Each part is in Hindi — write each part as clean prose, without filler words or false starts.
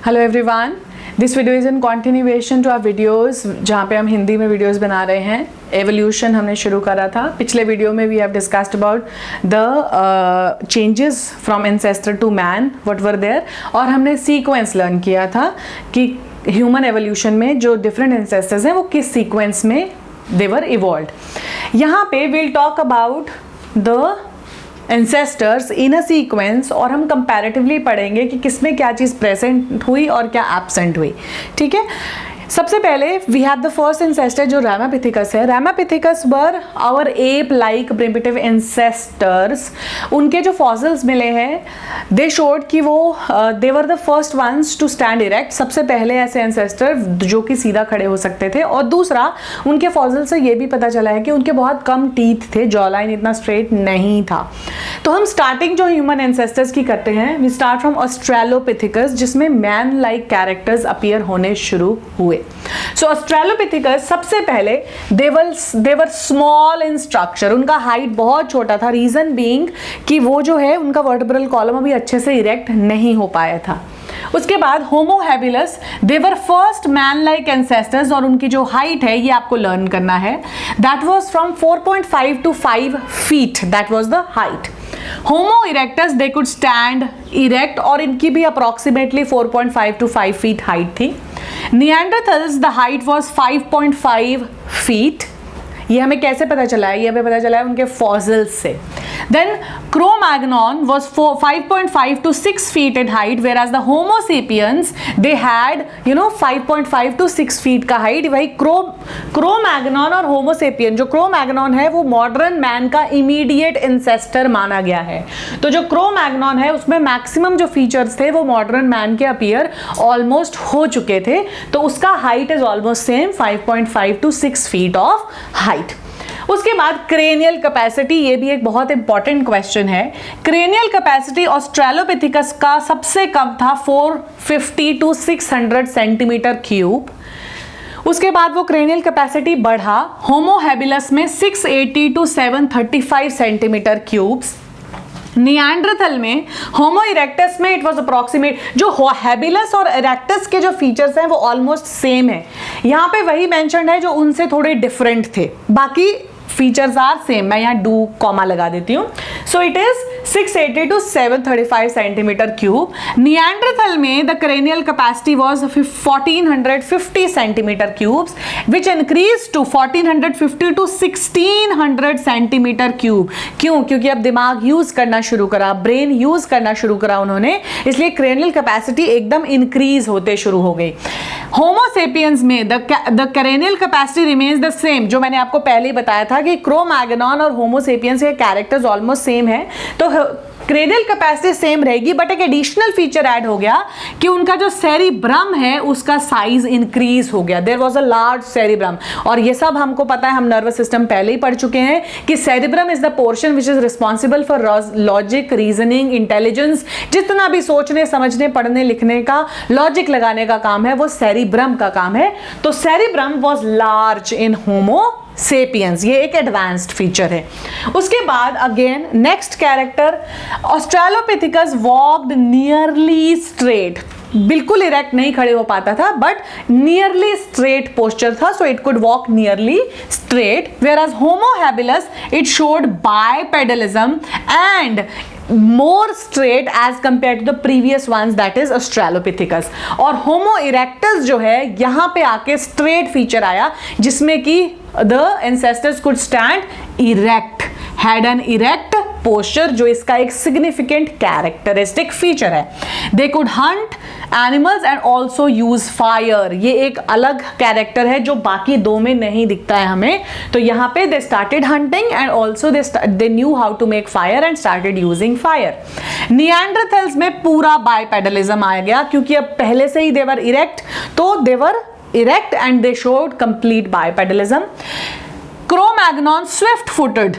Hello everyone, this video is in continuation to our videos जहाँ पे हम हिंदी में वीडियोस बना रहे हैं। एवोल्यूशन हमने शुरू करा था। पिछले वीडियो में we have discussed about the changes from ancestor to man, what were there, और हमने सीक्वेंस लर्न किया था कि ह्यूमन एवोल्यूशन में जो डिफरेंट एंसेस्टर्स हैं वो किस सीक्वेंस में दे वर इवॉल्व्ड। यहाँ पे will talk about the ancestors in a sequence और हम कंपैरेटिवली पढ़ेंगे कि किसमें क्या चीज़ प्रेजेंट हुई और क्या एब्सेंट हुई। ठीक है, सबसे पहले we have the first ancestor जो रामापिथिकस है। Ramapithecus were our ape like primitive ancestors. उनके जो फॉसिल्स मिले हैं दे शोड कि वो they were the first ones to stand erect. सबसे पहले ऐसे एंसेस्टर जो कि सीधा खड़े हो सकते थे। और दूसरा, उनके फॉसिल से ये भी पता चला है कि उनके बहुत कम टीथ थे, जॉ लाइन इतना स्ट्रेट नहीं था। तो हम स्टार्टिंग जो ह्यूमन एंसेस्टर्स की करते हैं, वी स्टार्ट फ्रॉम ऑस्ट्रेलोपिथिकस जिसमें मैन लाइक कैरेक्टर्स अपीयर होने शुरू हुए। सो ऑस्ट्रेलोपिथिकस सबसे पहले दे वर स्मॉल इन स्ट्रक्चर। उनका हाइट बहुत छोटा था, रीजन बीइंग कि वो जो है उनका वर्टिब्रल कॉलम अभी अच्छे से इरेक्ट नहीं हो पाया था। उसके बाद होमो हैबिलस, दे वर फर्स्ट मैन लाइक एंसेस्टर्स और उनकी जो हाइट है ये आपको लर्न करना है। That was from 4.5 to 5 feet, that was the height. Homo erectus they could stand erect और इनकी भी अप्रॉक्सीमेटली 4.5 to 5 feet हाइट थी। Neanderthals the height was 5.5 feet। ये हमें कैसे पता चला है? ये हमें पता चला है उनके फॉसिल्स से। Then Cro-Magnon was 5.5 to 6 feet in height, whereas the Homo sapiens they had 5.5 to 6 feet का हाइट। वही क्रो-मैग्नॉन और होमो सेपियन, जो क्रो-मैग्नॉन है वो मॉडर्न मैन का इमीडिएट इंसेस्टर माना गया है। तो जो क्रो-मैग्नॉन है उसमें मैक्सिमम जो फीचर्स थे वो मॉडर्न मैन के अपीयर ऑलमोस्ट हो चुके थे। तो उसका height is almost same 5.5 to 6 feet of height. उसके बाद क्रेनियल कैपेसिटी, ये भी एक बहुत इंपॉर्टेंट क्वेश्चन है। क्रेनियल कैपेसिटी ऑस्ट्रेलोपिथिकस का सबसे कम था 450 to 600 सेंटीमीटर क्यूब। उसके बाद वो क्रेनियल कैपेसिटी बढ़ा होमो हैबिलस में 680 to 735 सेंटीमीटर क्यूब्स। निएंडरथल में, होमो इरेक्टस में इट वाज अप्रॉक्सीमेट। जो हैबिलस और इरेक्टस के जो फीचर्स हैं वो ऑलमोस्ट सेम है। यहाँ पे वही मेंशन्ड है जो उनसे थोड़े डिफरेंट थे, बाकी फीचर्स आर सेम। मैं यहाँ डू कॉमा लगा देती हूँ। So it is 680 to 735 centimetre cube. Neanderthal में the cranial capacity was 1450 centimetre cubes which increase to 1450 to 1600 centimetre cube. क्यों? क्योंकि अब दिमाग यूज करना शुरू करा, ब्रेन यूज करना शुरू करा उन्होंने, इसलिए क्रेनियल कैपेसिटी एकदम इंक्रीज होते शुरू हो गई। होमो सेपियंस में the cranial capacity remains the same. जो मैंने आपको पहले ही बताया था कि क्रो-मैग्नॉन और होमो सेपियंस के कैरेक्टर्स ऑलमोस्ट सेम है, तो क्रेनियल कैपेसिटी सेम रहेगी, बट एक एडिशनल फीचर ऐड हो गया कि उनका जो सेरिब्रम है उसका साइज इंक्रीज हो गया। There was a large cerebrum. और ये सब हमको पता है, हम नर्वस सिस्टम पहले ही पढ़ चुके हैं कि cerebrum is the portion which is responsible for logic, reasoning, intelligence. जितना भी सोचने, समझने, पढ़ने, लिखने का, लॉजिक लगाने का काम है वो सेरिब्रम का काम है। तो cerebrum was large in Homo sapiens, ये एक एडवांस्ड फीचर है। उसके बाद again next character, Australopithecus walked nearly straight. बिल्कुल इरेक्ट नहीं खड़े हो पाता था, बट नियरली स्ट्रेट पोस्चर था, so it could walk nearly straight. Whereas Homo habilis it showed bipedalism and more straight as compared to the previous ones, that is Australopithecus। और Homo erectus जो है यहाँ पे आके straight feature आया जिसमें कि the ancestors could stand erect, had an erect posture, जो इसका एक significant characteristic feature है। They could hunt animals and also use fire। ये एक अलग कैरेक्टर है जो बाकी दो में नहीं दिखता है हमें। तो यहाँ पे they started hunting and also they knew how to make fire and started using fire। Neanderthals में पूरा बाइपेडलिज्म आ गया क्योंकि अब पहले से ही they were erect, तो they were erect and they showed complete bipedalism। Cro Magnon swift footed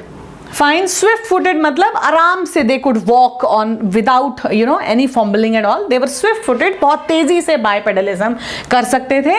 fine. Swift footed मतलब आराम से they could walk on without any fumbling and all. They were swift footed, बहुत तेजी से बायपेडलिज्म कर सकते थे.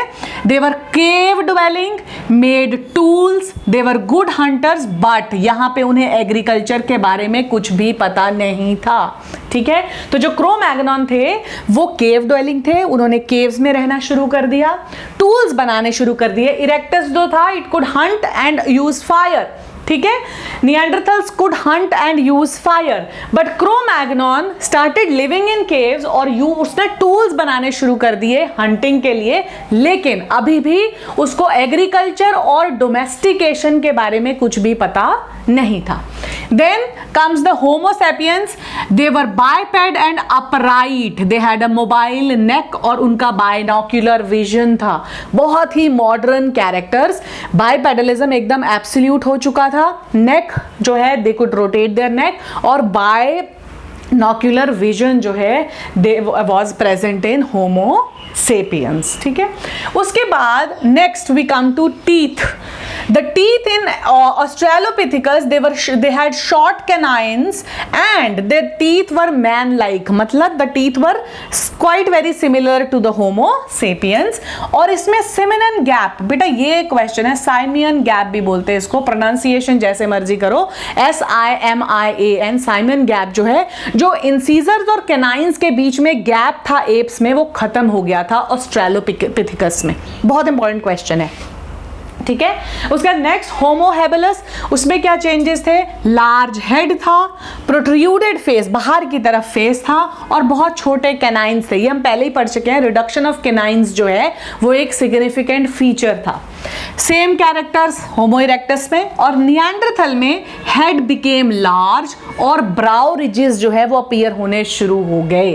They were cave dwelling, made tools, they were good hunters. But यहां पे उन्हें एग्रीकल्चर के बारे में कुछ भी पता नहीं था. ठीक है, तो जो क्रो-मैग्नॉन थे वो केव ड्वेलिंग थे, उन्होंने केव्स में रहना शुरू कर दिया, टूल्स बनाने शुरू कर दिए. इरेक्टस जो था, it could Hunt and use fire. ठीक है, Neanderthals could Hunt and use fire, but crow-Magnon started living in caves और उसने टूल्स बनाने शुरू कर दिए हंटिंग के लिए. लेकिन अभी भी उसको एग्रीकल्चर और डोमेस्टिकेशन के बारे में कुछ भी पता नहीं था. Then comes the Homo sapiens. They were biped and upright, they had a mobile neck और उनका बाइनोक्यूलर विजन था. बहुत ही मॉडर्न कैरेक्टर्स. बाइपेडलिज्म एकदम एब्सोल्यूट हो चुका था. नेक जो है, they could rotate their neck, और बाइनोक्यूलर विजन जो है they was present in Homo sapiens. ठीक है, उसके बाद next we come to teeth. The teeth in Australopithecus, they had short canines and their teeth were man-like. मतलब the teeth were quite very similar to the Homo sapiens. और इसमें Simian gap, बेटा ये क्वेश्चन है, Simian gap भी बोलते हैं इसको, प्रोनाउंसिएशन जैसे मर्जी करो, SIMIAN. Simian gap जो है, जो इंसीजर्स और कैनाइंस के बीच में गैप था एप्स में, वो खत्म हो गया था ऑस्ट्रेलोपिथिकस में. बहुत इंपॉर्टेंट क्वेश्चन है. ठीक है, उसका नेक्स्ट होमो हैबिलस. उसमें क्या चेंजेस थे? लार्ज हेड था, प्रोट्रूडेड फेस, बाहर की तरफ फेस था, और बहुत छोटे कैनाइंस थे. ये हम पहले ही पढ़ चुके हैं. रिडक्शन ऑफ कैनाइंस जो है वो एक सिग्निफिकेंट फीचर था. सेम कैरेक्टर्स होमो इरेक्टस में. और निएंडरथल में हेड बिकेम लार्ज और ब्राउ रिजेस जो है वो अपीयर होने शुरू हो गए.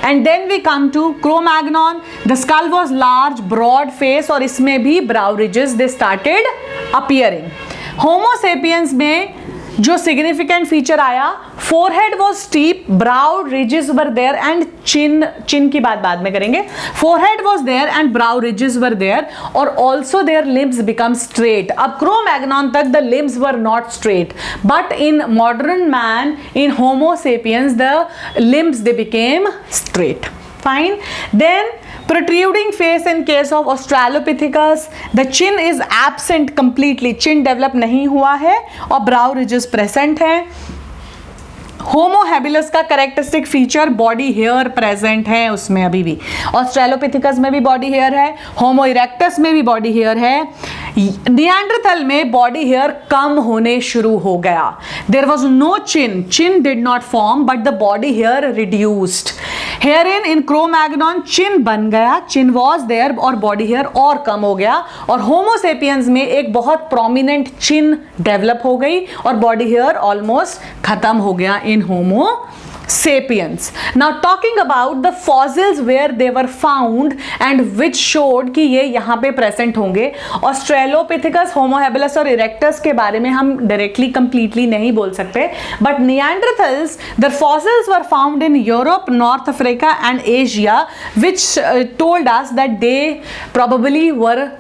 And then we come to Cro Magnon. The skull was large, broad face, और इसमें भी brow ridges they started appearing. Homo sapiens में जो सिग्निफिकेंट फीचर आया, forehead was steep, brow ridges were there and chin की बात बाद में करेंगे. Forehead was there and brow ridges were there, और also their limbs become straight. अब क्रो-मैग्नॉन तक the limbs were not straight, but in modern man, in Homo sapiens, the limbs they became straight. Fine. Then protruding face in case of Australopithecus, the chin is absent completely. Chin develop नहीं हुआ है और brow ridges present है. होमो हैबिलस का characteristic feature body hair present है उसमें अभी भी. ऑस्ट्रेलोपिथिकस में भी बॉडी हेयर है, होमो इरेक्टस में भी बॉडी हेयर है. निएंडरथल में बॉडी हेयर कम होने शुरू हो गया. There was no chin, chin did not form, but the body hair reduced. Hair in Cro Magnon chin बन गया, चिन वॉज देयर, और बॉडी हेयर और कम हो गया. और होमोसेपियंस में एक बहुत प्रोमिनेंट चिन डेवलप हो गई और बॉडी हेयर ऑलमोस्ट खत्म हो गया in Homo sapiens. Now talking about the fossils where they were found and which showed कि ये यहाँ पे present होंगे. Australopithecus, Homo habilis और Erectus के बारे में हम directly completely नहीं बोल सकते, but Neanderthals, their fossils were found in Europe, North Africa and Asia, which told us that they probably were,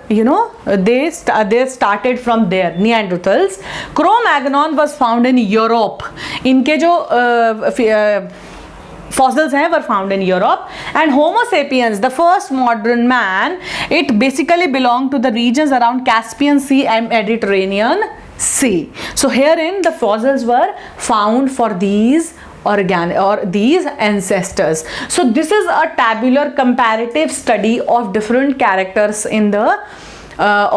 they started from there. Neanderthals. Cro-Magnon was found in Europe. इनके जो fossils हैं were found in Europe. And Homo sapiens, the first modern man, it basically belonged to the regions around Caspian Sea and Mediterranean Sea. So herein the fossils were found for these these ancestors. So this is a tabular comparative study of different characters in the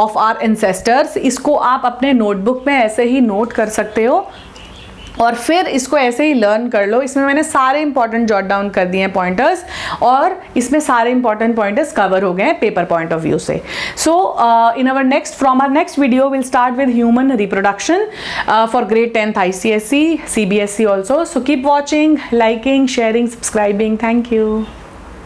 of our ancestors. इसको आप अपने नोटबुक में ऐसे ही नोट कर सकते हो और फिर इसको ऐसे ही लर्न कर लो. इसमें मैंने सारे इंपॉर्टेंट जॉट डाउन कर दिए हैं पॉइंटर्स, और इसमें सारे इंपॉर्टेंट पॉइंटर्स कवर हो गए हैं पेपर पॉइंट ऑफ व्यू से. So in our next video will start with human reproduction for grade 10th ICSE, CBSE also. So keep watching, liking, sharing, subscribing. Thank you.